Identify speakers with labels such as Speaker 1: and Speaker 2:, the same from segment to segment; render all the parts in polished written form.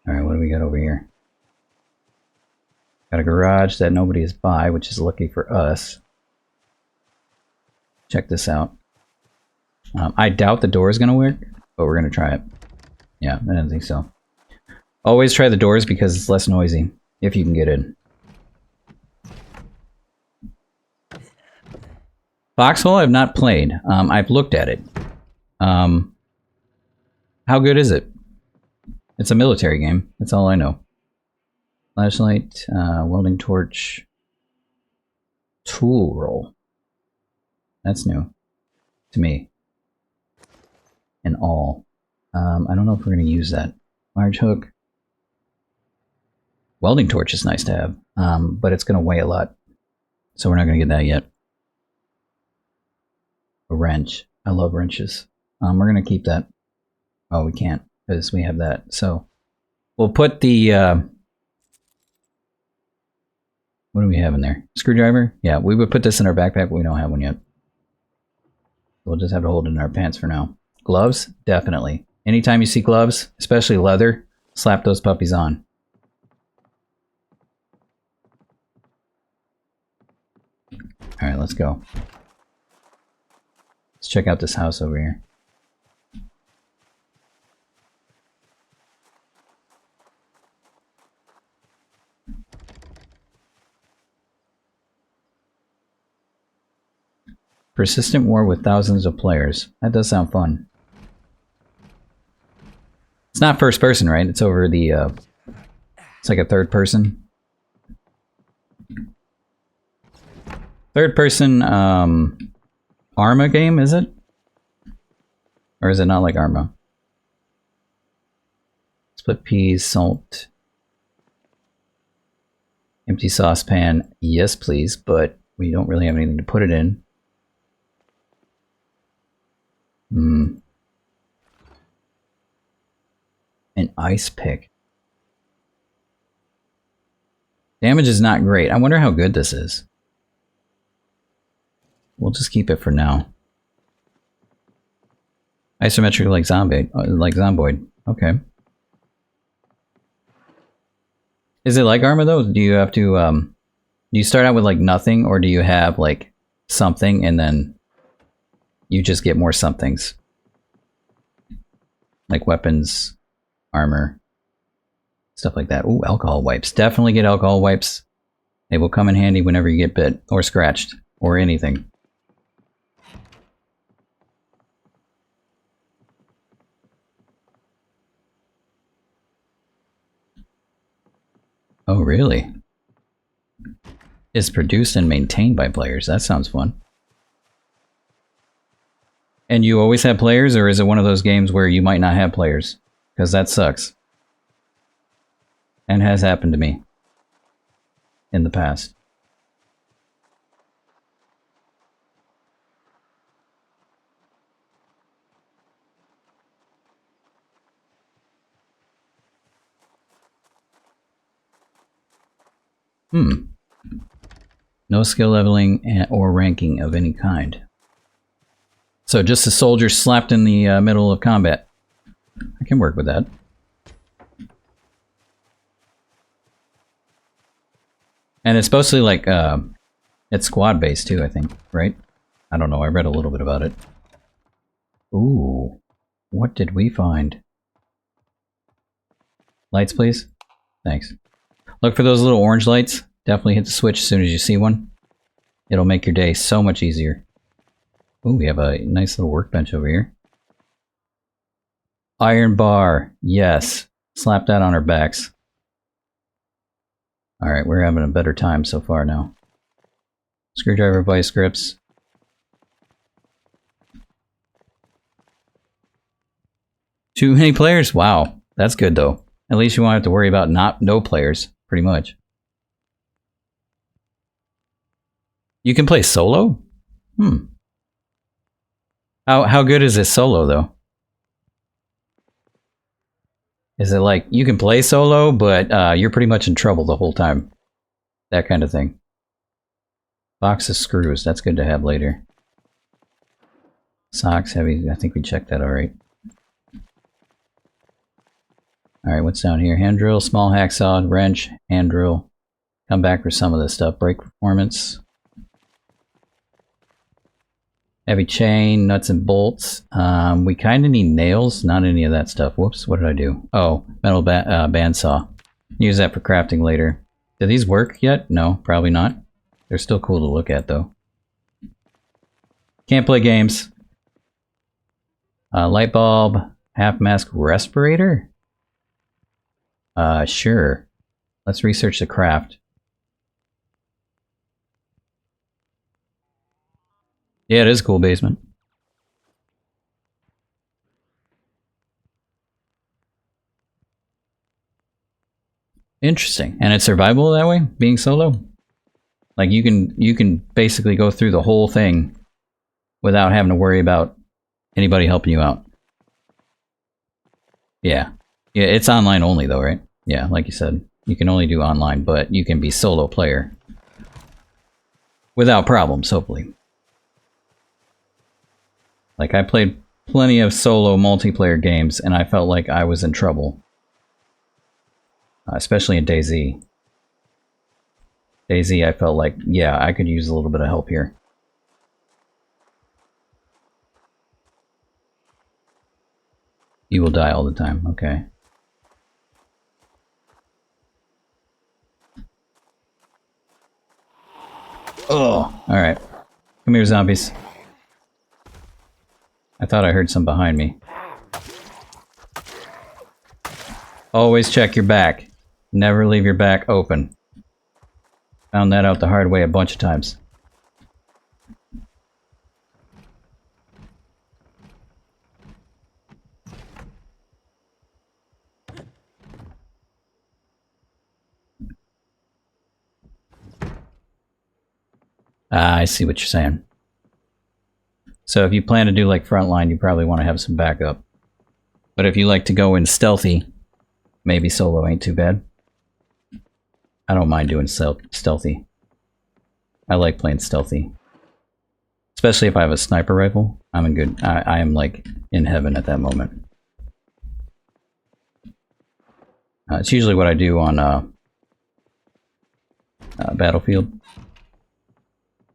Speaker 1: Alright, what do we got over here? Got a garage that nobody is by, which is lucky for us. Check this out. I doubt the door is going to work, but we're going to try it. Yeah, I don't think so. Always try the doors because it's less noisy, if you can get in. Foxhole I've not played. I've looked at it. How good is it? It's a military game. That's all I know. Flashlight, welding torch, tool roll. That's new to me. And all. I don't know if we're going to use that. Large hook. Welding torch is nice to have, but it's going to weigh a lot. So we're not going to get that yet. A wrench. I love wrenches. We're going to keep that. Oh, we can't because we have that. So we'll put the... what do we have in there? Screwdriver? Yeah, we would put this in our backpack, but we don't have one yet. We'll just have to hold it in our pants for now. Gloves? Definitely. Anytime you see gloves, especially leather, slap those puppies on. Alright, let's go. Let's check out this house over here. Persistent war with thousands of players. That does sound fun. It's not first person, right? It's over the, it's like a third person. Third person, Arma game, is it? Or is it not like Arma? Split peas, salt. Empty saucepan, yes please, but we don't really have anything to put it in. An ice pick. Damage is not great. I wonder how good this is. We'll just keep it for now. Isometric like Zomboid. Okay. Is it like Arma though? Do you have to do you start out with like nothing, or do you have like something and then you just get more somethings? Like weapons, armor, stuff like that. Ooh, alcohol wipes. Definitely get alcohol wipes. They will come in handy whenever you get bit or scratched or anything. Oh, really? It's produced and maintained by players. That sounds fun. And you always have players, or is it one of those games where you might not have players? Because that sucks. And has happened to me in the past. No skill leveling or ranking of any kind. So just a soldier slapped in the middle of combat. I can work with that. And it's supposed to be like, it's squad based too, I think, right? I don't know, I read a little bit about it. Ooh, what did we find? Lights, please. Thanks. Look for those little orange lights. Definitely hit the switch as soon as you see one. It'll make your day so much easier. Ooh, we have a nice little workbench over here. Iron bar. Yes. Slap that on our backs. Alright, we're having a better time so far now. Screwdriver, vice grips. Too many players? Wow. That's good though. At least you won't have to worry about no players, pretty much. You can play solo? How good is this solo though? Is it like you can play solo, but you're pretty much in trouble the whole time? That kind of thing. Box of screws. That's good to have later. Socks, heavy. I think we checked that alright. Alright, what's down here? Hand drill, small hacksaw, wrench, hand drill. Come back for some of this stuff. Brake performance. Heavy chain, nuts and bolts. We kind of need nails, not any of that stuff. Whoops, what did I do? Oh, metal bandsaw. Use that for crafting later. Do these work yet? No, probably not. They're still cool to look at, though. Can't play games. Light bulb, half mask respirator? Sure. Let's research the craft. Yeah, it is a cool basement. Interesting. And it's survivable that way, being solo? Like you can basically go through the whole thing without having to worry about anybody helping you out. Yeah. Yeah, it's online only though, right? Yeah, like you said. You can only do online, but you can be solo player. Without problems, hopefully. Like, I played plenty of solo multiplayer games, and I felt like I was in trouble. Especially in DayZ. DayZ, I felt like, yeah, I could use a little bit of help here. You will die all the time, okay. Oh, alright. Come here, zombies. I thought I heard some behind me. Always check your back. Never leave your back open. Found that out the hard way a bunch of times. Ah, I see what you're saying. So if you plan to do like frontline, you probably want to have some backup. But if you like to go in stealthy, maybe solo ain't too bad. I don't mind doing stealthy. I like playing stealthy. Especially if I have a sniper rifle. I'm in good. I am like in heaven at that moment. It's usually what I do on Battlefield.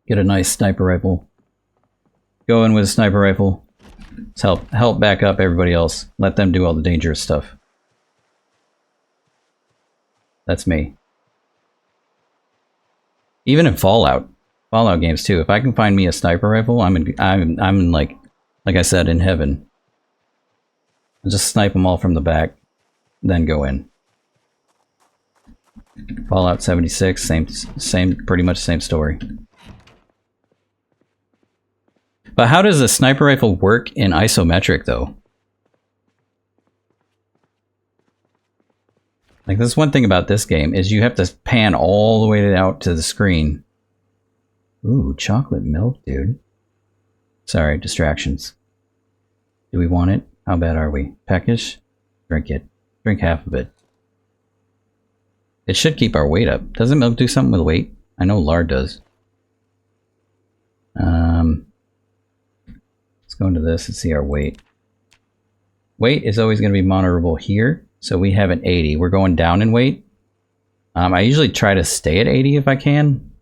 Speaker 1: Get a nice sniper rifle. Go in with a sniper rifle. Let's help back up everybody else. Let them do all the dangerous stuff. That's me. Even in Fallout games too. If I can find me a sniper rifle, I'm in like I said, in heaven. I'll just snipe them all from the back, then go in. Fallout 76, pretty much same story. But how does a sniper rifle work in isometric, though? Like, that's one thing about this game, is you have to pan all the way out to the screen. Ooh, chocolate milk, dude. Sorry, distractions. Do we want it? How bad are we? Peckish? Drink it. Drink half of it. It should keep our weight up. Doesn't milk do something with weight? I know lard does. Let's go into this and see our weight. Weight is always going to be monitorable here. So we have an 80. We're going down in weight. I usually try to stay at 80 if I can.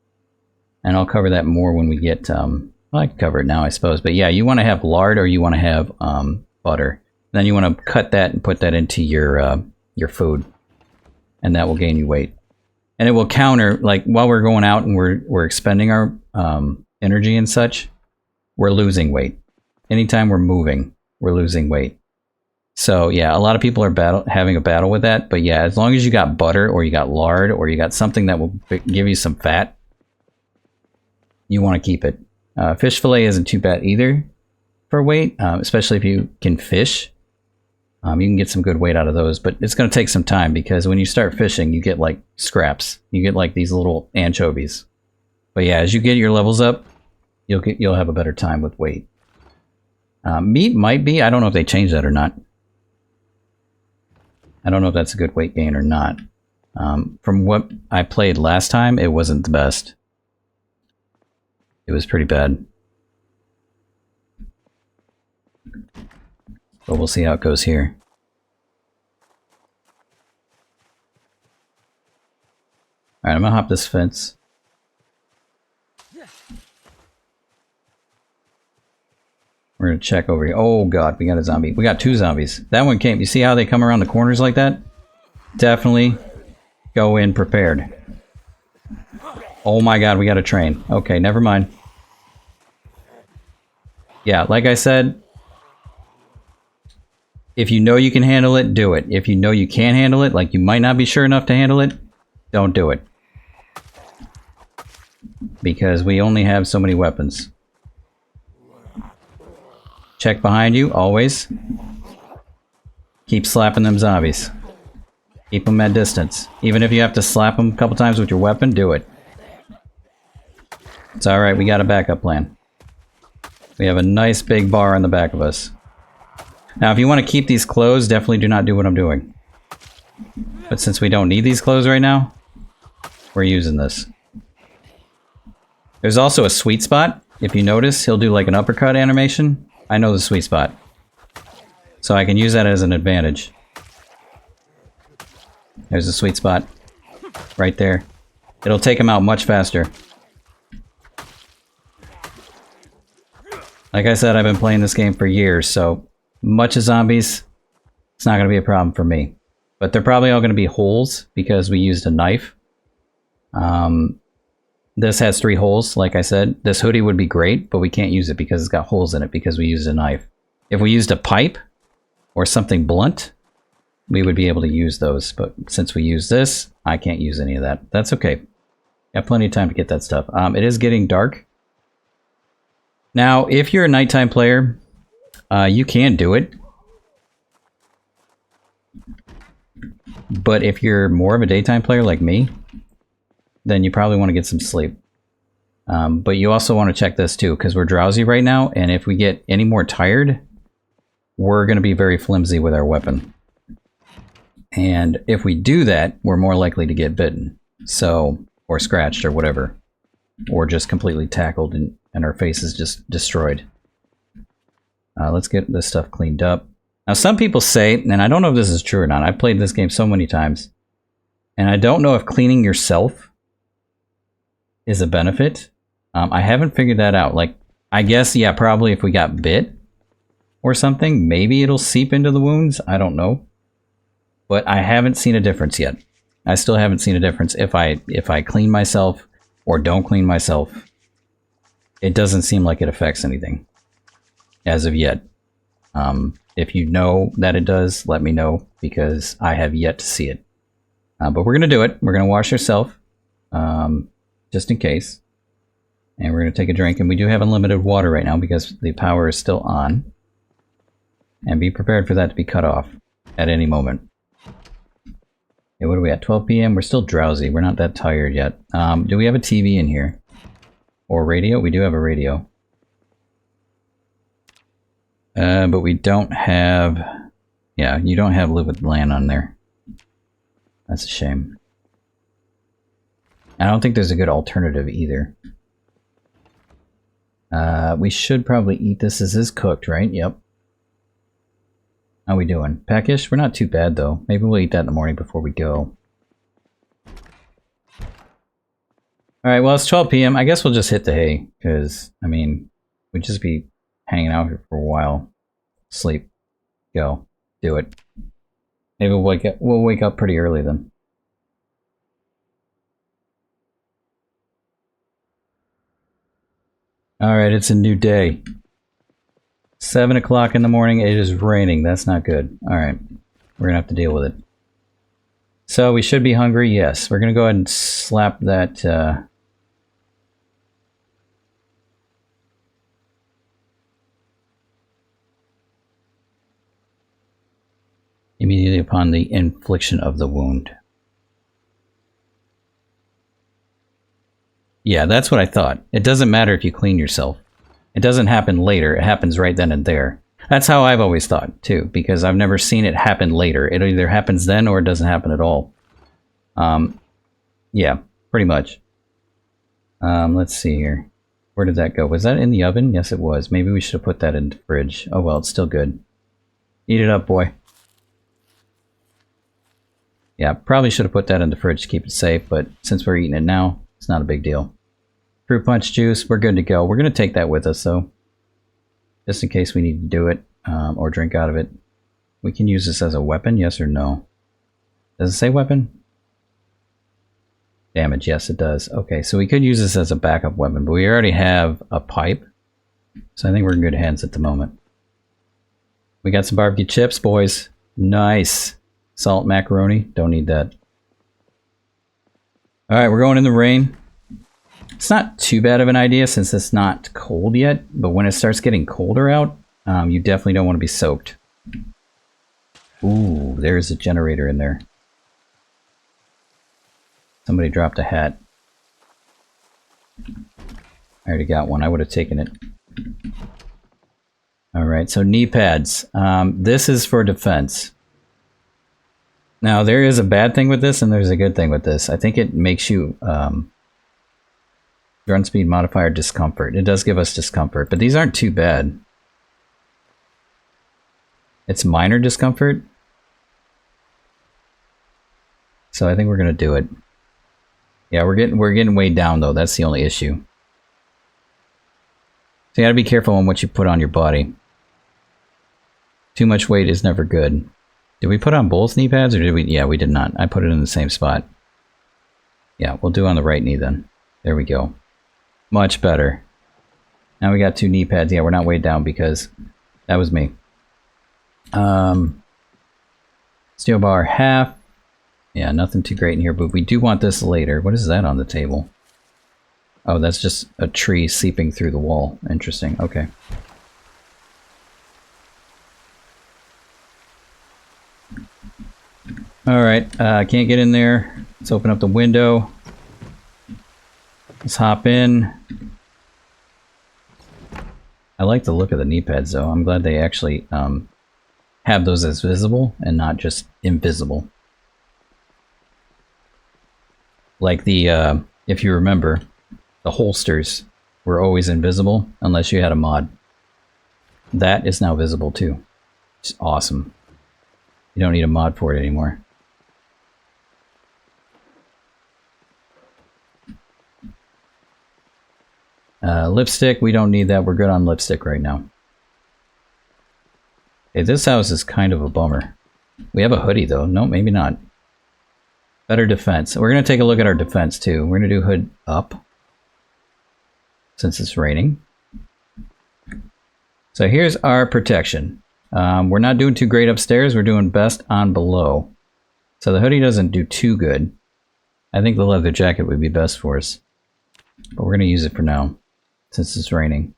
Speaker 1: And I'll cover that more when we get... well, I can cover it now, I suppose. But yeah, you want to have lard or you want to have butter. Then you want to cut that and put that into your food. And that will gain you weight. And it will counter, like, while we're going out and we're expending our energy and such, we're losing weight. Anytime we're moving, we're losing weight. So yeah, a lot of people are having a battle with that. But yeah, as long as you got butter or you got lard or you got something that will give you some fat, you want to keep it. Fish fillet isn't too bad either for weight, especially if you can fish. You can get some good weight out of those, but it's going to take some time because when you start fishing, you get like scraps. You get like these little anchovies. But yeah, as you get your levels up, you'll have a better time with weight. Meat might be. I don't know if they changed that or not. I don't know if that's a good weight gain or not. From what I played last time, it wasn't the best. It was pretty bad. But we'll see how it goes here. Alright, I'm gonna hop this fence. We're gonna check over here. Oh god, we got a zombie. We got 2 zombies. That one came. You see how they come around the corners like that? Definitely go in prepared. Oh my god, we got a train. Okay, never mind. Yeah, like I said, if you know you can handle it, do it. If you know you can't handle it, like you might not be sure enough to handle it, don't do it. Because we only have so many weapons. Check behind you, always. Keep slapping them zombies. Keep them at distance. Even if you have to slap them a couple times with your weapon, do it. It's alright, we got a backup plan. We have a nice big bar on the back of us. Now, if you want to keep these clothes, definitely do not do what I'm doing. But since we don't need these clothes right now, we're using this. There's also a sweet spot. If you notice, he'll do like an uppercut animation. I know the sweet spot. So I can use that as an advantage. There's a sweet spot. Right there. It'll take him out much faster. Like I said, I've been playing this game for years, so much of zombies, it's not going to be a problem for me. But they're probably all going to be holes because we used a knife. This has 3 holes, like I said. This hoodie would be great, but we can't use it because it's got holes in it because we used a knife. If we used a pipe or something blunt, we would be able to use those. But since we use this, I can't use any of that. That's okay. Got plenty of time to get that stuff. It is getting dark. Now, if you're a nighttime player, you can do it. But if you're more of a daytime player like me, then you probably want to get some sleep. But you also want to check this too, because we're drowsy right now, and if we get any more tired, we're going to be very flimsy with our weapon. And if we do that, we're more likely to get bitten. So, or scratched or whatever. Or just completely tackled and our face is just destroyed. Let's get this stuff cleaned up. Now some people say, and I don't know if this is true or not, I've played this game so many times, and I don't know if cleaning yourself is a benefit. I haven't figured that out. Like, I guess, yeah, probably if we got bit or something, maybe it'll seep into the wounds. I don't know. But I haven't seen a difference yet. I still haven't seen a difference if I clean myself or don't clean myself. It doesn't seem like it affects anything as of yet. If you know that it does, let me know, because I have yet to see it. But we're going to do it. We're going to wash ourselves, just in case. And we're going to take a drink. And we do have unlimited water right now because the power is still on. And be prepared for that to be cut off at any moment. Okay, what are we at? 12 p.m. We're still drowsy. We're not that tired yet. Do we have a TV in here? Or radio? We do have a radio. But we don't have... Yeah, you don't have Live with LAN on there. That's a shame. I don't think there's a good alternative either. We should probably eat this. This is cooked, right? Yep. How we doing? Peckish? We're not too bad, though. Maybe we'll eat that in the morning before we go. Alright, well, it's 12 p.m. I guess we'll just hit the hay, because, I mean, we'd just be hanging out here for a while. Sleep. Go. Do it. Maybe we'll wake up pretty early then. Alright, it's a new day. 7 o'clock in the morning, it is raining. That's not good. Alright, we're gonna have to deal with it. So, we should be hungry, yes. We're gonna go ahead and slap that, immediately upon the infliction of the wound. Yeah, that's what I thought. It doesn't matter if you clean yourself. It doesn't happen later. It happens right then and there. That's how I've always thought, too, because I've never seen it happen later. It either happens then or it doesn't happen at all. Yeah, pretty much. Let's see here. Where did that go? Was that in the oven? Yes, it was. Maybe we should have put that in the fridge. Oh, well, it's still good. Eat it up, boy. Yeah, probably should have put that in the fridge to keep it safe, but since we're eating it now, it's not a big deal. Fruit punch juice, we're good to go. We're going to take that with us, though, just in case we need to do it or drink out of it. We can use this as a weapon, yes or no? Does it say weapon? Damage, yes it does. Okay, so we could use this as a backup weapon, but we already have a pipe. So I think we're in good hands at the moment. We got some barbecue chips, boys. Nice. Salt macaroni, don't need that. Alright, we're going in the rain. It's not too bad of an idea since it's not cold yet, but when it starts getting colder out, you definitely don't want to be soaked. Ooh, there's a generator in there. Somebody dropped a hat. I already got one. I would have taken it. Alright, so knee pads. This is for defense. Now, there is a bad thing with this, and there's a good thing with this. I think it makes you... run speed modifier discomfort. It does give us discomfort, but these aren't too bad. It's minor discomfort. So I think we're going to do it. Yeah, we're getting weighed down though. That's the only issue. So you gotta be careful on what you put on your body. Too much weight is never good. Did we put on both knee pads or did we? Yeah, we did not. I put it in the same spot. Yeah, we'll do on the right knee then. There we go. Much better. Now we got 2 knee pads. Yeah, we're not weighed down because that was me. Steel bar half. Yeah, nothing too great in here, but we do want this later. What is that on the table? Oh, that's just a tree seeping through the wall. Interesting. Okay. Alright, can't get in there. Let's open up the window. Let's hop in. I like the look of the knee pads though. I'm glad they actually have those as visible and not just invisible. Like the, if you remember, the holsters were always invisible unless you had a mod. That is now visible too. It's awesome. You don't need a mod for it anymore. Lipstick, we don't need that. We're good on lipstick right now. Okay, this house is kind of a bummer. We have a hoodie though. No, maybe not. Better defense. We're going to take a look at our defense too. We're going to do hood up since it's raining. So here's our protection. We're not doing too great upstairs. We're doing best on below. So the hoodie doesn't do too good. I think the leather jacket would be best for us. But we're going to use it for now since it's raining.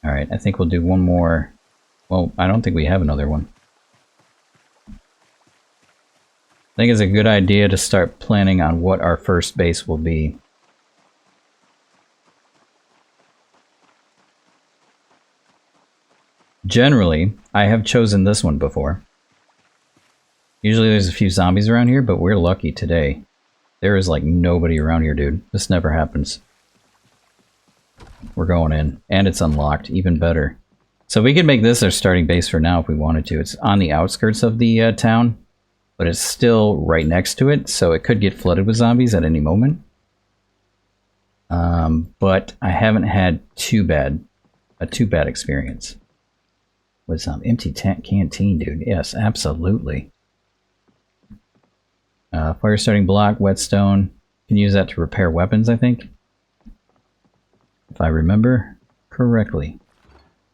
Speaker 1: Alright, I think we'll do one more. Well, I don't think we have another one. I think it's a good idea to start planning on what our first base will be. Generally, I have chosen this one before. Usually there's a few zombies around here, but we're lucky today. There is like nobody around here, dude. This never happens. We're going in, and it's unlocked, even better. So we could make this our starting base for now if we wanted to. It's on the outskirts of the town, but it's still right next to it, so it could get flooded with zombies at any moment. But I haven't had a too bad experience with some empty canteen, dude. Yes, absolutely. Fire starting block, whetstone. Can use that to repair weapons, I think. If I remember correctly.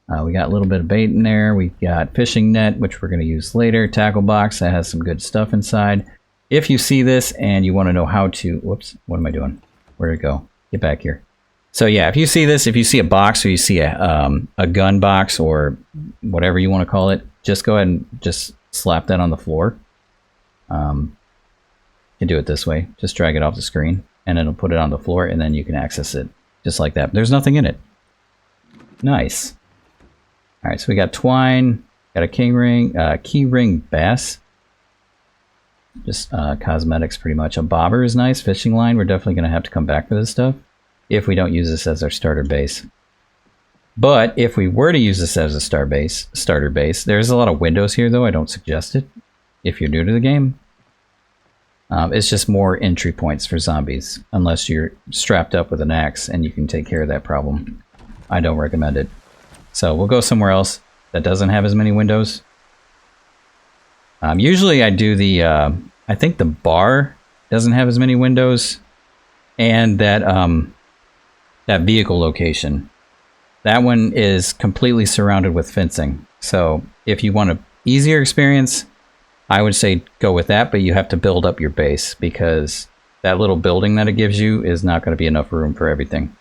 Speaker 1: We got a little bit of bait in there. We've got fishing net, which we're going to use later. Tackle box, that has some good stuff inside. If you see this and you want to know how to... Whoops, what am I doing? Where'd it go? Get back here. So yeah, if you see this, if you see a box or you see a gun box or whatever you want to call it, just go ahead and just slap that on the floor. You can do it this way. Just drag it off the screen and it'll put it on the floor and then you can access it. Just like that. There's nothing in it. Nice. Alright, so we got twine, got a key ring bass. Just cosmetics pretty much. A bobber is nice. Fishing line, we're definitely going to have to come back for this stuff if we don't use this as our starter base. But if we were to use this as a starter base, there's a lot of windows here, though. I don't suggest it if you're new to the game. It's just more entry points for zombies, unless you're strapped up with an axe and you can take care of that problem. I don't recommend it. So we'll go somewhere else that doesn't have as many windows. Usually I do the, I think the bar doesn't have as many windows, and that that vehicle location. That one is completely surrounded with fencing. So if you want an easier experience, I would say go with that, but you have to build up your base because that little building that it gives you is not going to be enough room for everything.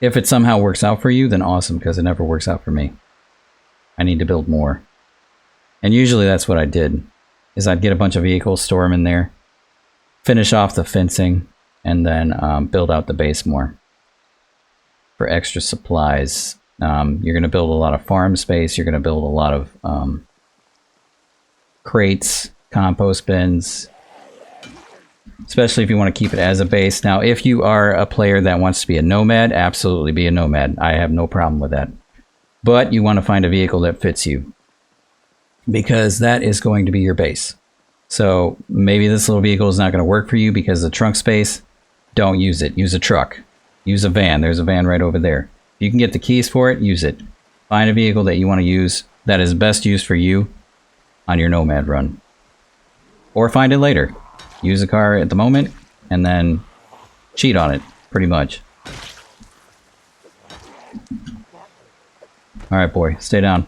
Speaker 1: If it somehow works out for you, then awesome, because it never works out for me. I need to build more. And usually that's what I did, is I'd get a bunch of vehicles, store them in there, finish off the fencing, and then build out the base more. For extra supplies, you're going to build a lot of farm space, you're going to build a lot of crates, compost bins, especially if you want to keep it as a base. Now, if you are a player that wants to be a nomad, absolutely be a nomad. I have no problem with that. But you want to find a vehicle that fits you, because that is going to be your base. So maybe this little vehicle is not going to work for you because of the trunk space. Don't use it. Use a truck. Use a van. There's a van right over there. If you can get the keys for it, use it. Find a vehicle that you want to use that is best used for you on your nomad run. Or find it later. Use a car at the moment and then cheat on it, pretty much. Alright, boy, stay down.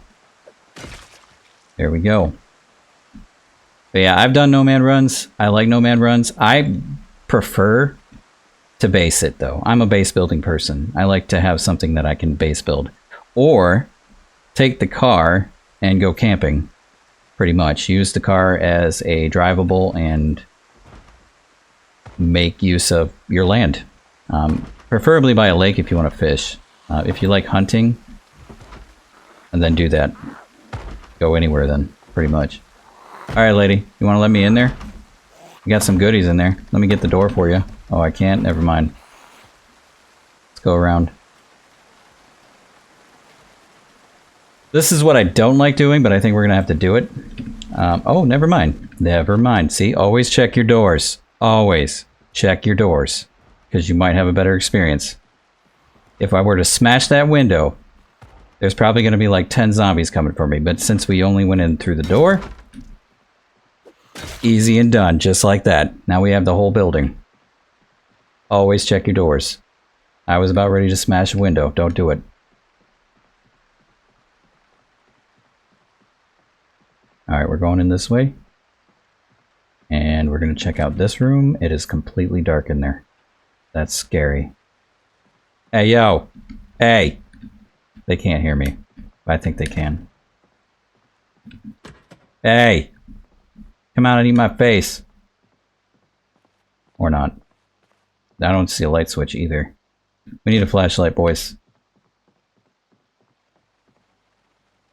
Speaker 1: There we go. But yeah, I've done nomad runs. I like nomad runs. I prefer to base it, though. I'm a base building person. I like to have something that I can base build. Or take the car and go camping, pretty much. Use the car as a drivable and make use of your land. Preferably by a lake if you want to fish. If you like hunting, and then do that. Go anywhere then, pretty much. Alright, lady, you want to let me in there? You got some goodies in there. Let me get the door for you. Oh, I can't? Never mind. Let's go around. This is what I don't like doing, but I think we're going to have to do it. Oh, never mind. Never mind. See, always check your doors. Always check your doors, because you might have a better experience. If I were to smash that window, there's probably going to be like 10 zombies coming for me, but since we only went in through the door, easy and done, just like that. Now we have the whole building. Always check your doors. I was about ready to smash a window. Don't do it. Alright, we're going in this way. And we're going to check out this room. It is completely dark in there. That's scary. Hey, yo! Hey! They can't hear me. I think they can. Hey! Come out and eat my face. Or not. I don't see a light switch either. We need a flashlight, boys.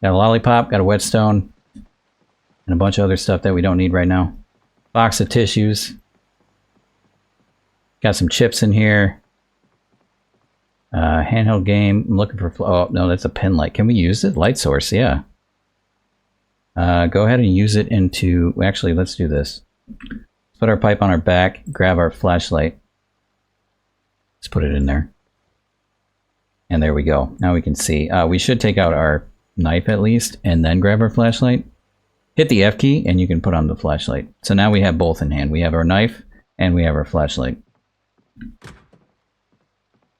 Speaker 1: Got a lollipop, got a whetstone, and a bunch of other stuff that we don't need right now. Box of tissues. Got some chips in here. Handheld game. I'm looking for... Oh, no, that's a pen light. Can we use it? Light source, yeah. Go ahead and use it into... Actually, let's do this. Let's put our pipe on our back. Grab our flashlight. Let's put it in there. And there we go. Now we can see. We should take out our knife at least, and then grab our flashlight. Hit the F key, and you can put on the flashlight. So now we have both in hand. We have our knife, and we have our flashlight.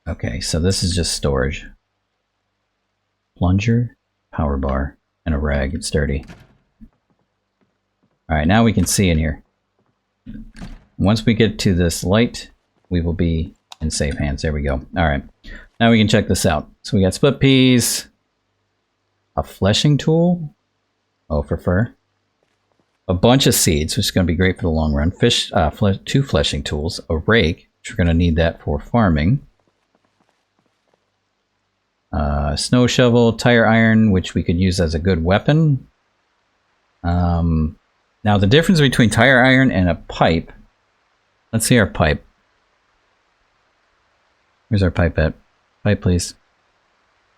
Speaker 1: Okay, so this is just storage. Plunger, power bar, and a rag. It's dirty. Alright, now we can see in here. Once we get to this light, we will be in safe hands. There we go. Alright, now we can check this out. So we got split peas, a fleshing tool, oh, for fur, a bunch of seeds, which is going to be great for the long run, two fleshing tools, a rake, which we're going to need that for farming, snow shovel, tire iron, which we could use as a good weapon. Now the difference between tire iron and a pipe, let's see our pipe. Where's our pipe at? Pipe, please.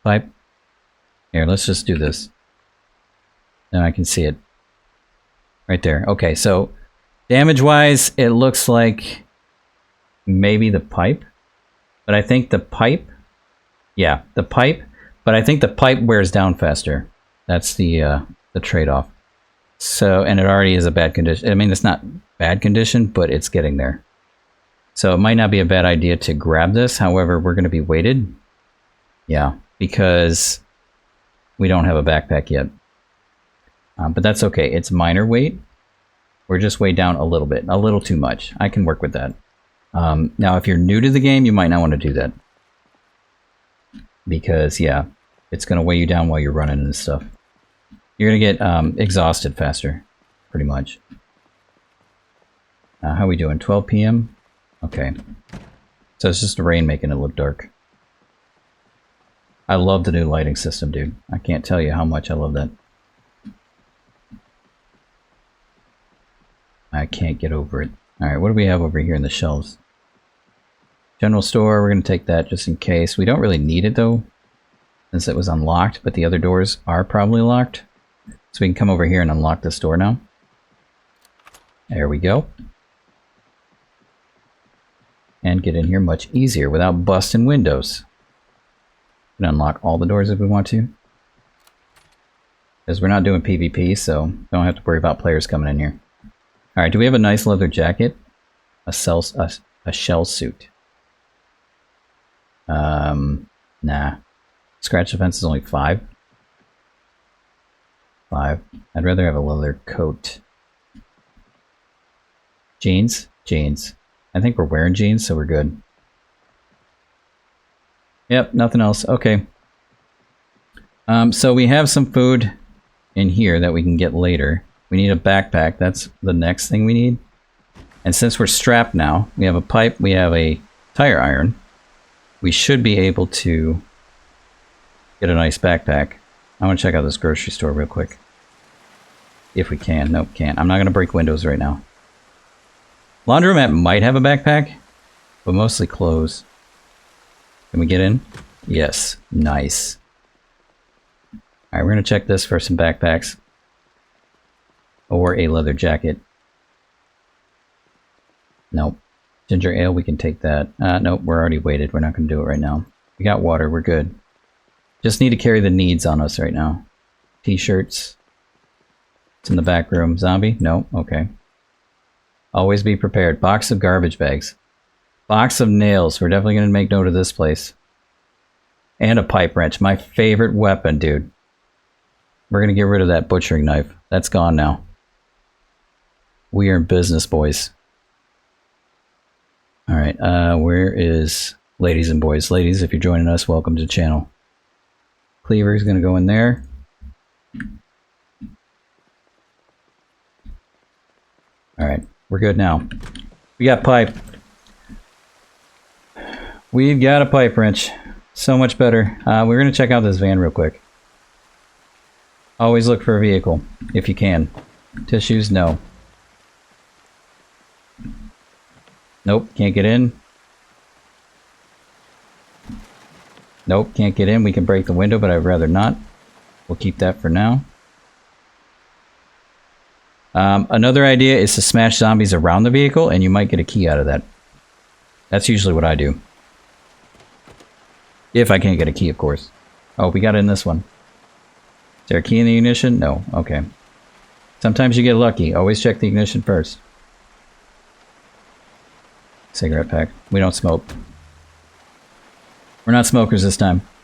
Speaker 1: Pipe. Here, let's just do this. Now I can see it. Right there. Okay, so damage-wise, it looks like maybe the pipe. But I think the pipe... Yeah, the pipe. But I think the pipe wears down faster. That's the trade-off. So, and it already is a bad condition. I mean, it's not bad condition, but it's getting there. So it might not be a bad idea to grab this. However, we're going to be weighted. Yeah, because we don't have a backpack yet. But that's okay. It's minor weight. We're just weighed down a little bit. A little too much. I can work with that. Now, if you're new to the game, you might not want to do that. Because, yeah, it's going to weigh you down while you're running and stuff. You're going to get exhausted faster, pretty much. How are we doing? 12 p.m.? Okay. So it's just the rain making it look dark. I love the new lighting system, dude. I can't tell you how much I love that. I can't get over it. Alright, what do we have over here in the shelves? General store, we're going to take that just in case. We don't really need it, though, since it was unlocked, but the other doors are probably locked. So we can come over here and unlock this door now. There we go. And get in here much easier without busting windows. We can unlock all the doors if we want to. Because we're not doing PvP, so don't have to worry about players coming in here. Alright, do we have a nice leather jacket? A shell suit. Nah. Scratch defense is only 5. 5. I'd rather have a leather coat. Jeans? Jeans. I think we're wearing jeans, so we're good. Yep, nothing else. Okay. So we have some food in here that we can get later. We need a backpack. That's the next thing we need. And since we're strapped now, we have a pipe, we have a tire iron. We should be able to get a nice backpack. I want to check out this grocery store real quick. If we can. Nope, can't. I'm not going to break windows right now. Laundromat might have a backpack, but mostly clothes. Can we get in? Yes. Nice. Alright, we're going to check this for some backpacks. Or a leather jacket. Nope. Ginger ale, we can take that. Nope, we're already weighted. We're not going to do it right now. We got water, we're good. Just need to carry the needs on us right now. T-shirts. It's in the back room. Zombie? Nope, okay. Always be prepared. Box of garbage bags. Box of nails. We're definitely going to make note of this place. And a pipe wrench. My favorite weapon, dude. We're going to get rid of that butchering knife. That's gone now. We are in business, boys. Alright, where is ladies and boys? Ladies, if you're joining us, welcome to the channel. Cleaver is going to go in there. Alright, we're good now. We got pipe. We've got a pipe wrench. So much better. We're going to check out this van real quick. Always look for a vehicle, if you can. Tissues, no. Nope, can't get in. Nope, can't get in. We can break the window, but I'd rather not. We'll keep that for now. Another idea is to smash zombies around the vehicle, and you might get a key out of that. That's usually what I do. If I can't get a key, of course. Oh, we got it in this one. Is there a key in the ignition? No. Okay. Sometimes you get lucky. Always check the ignition first. Cigarette pack. We don't smoke. We're not smokers this time.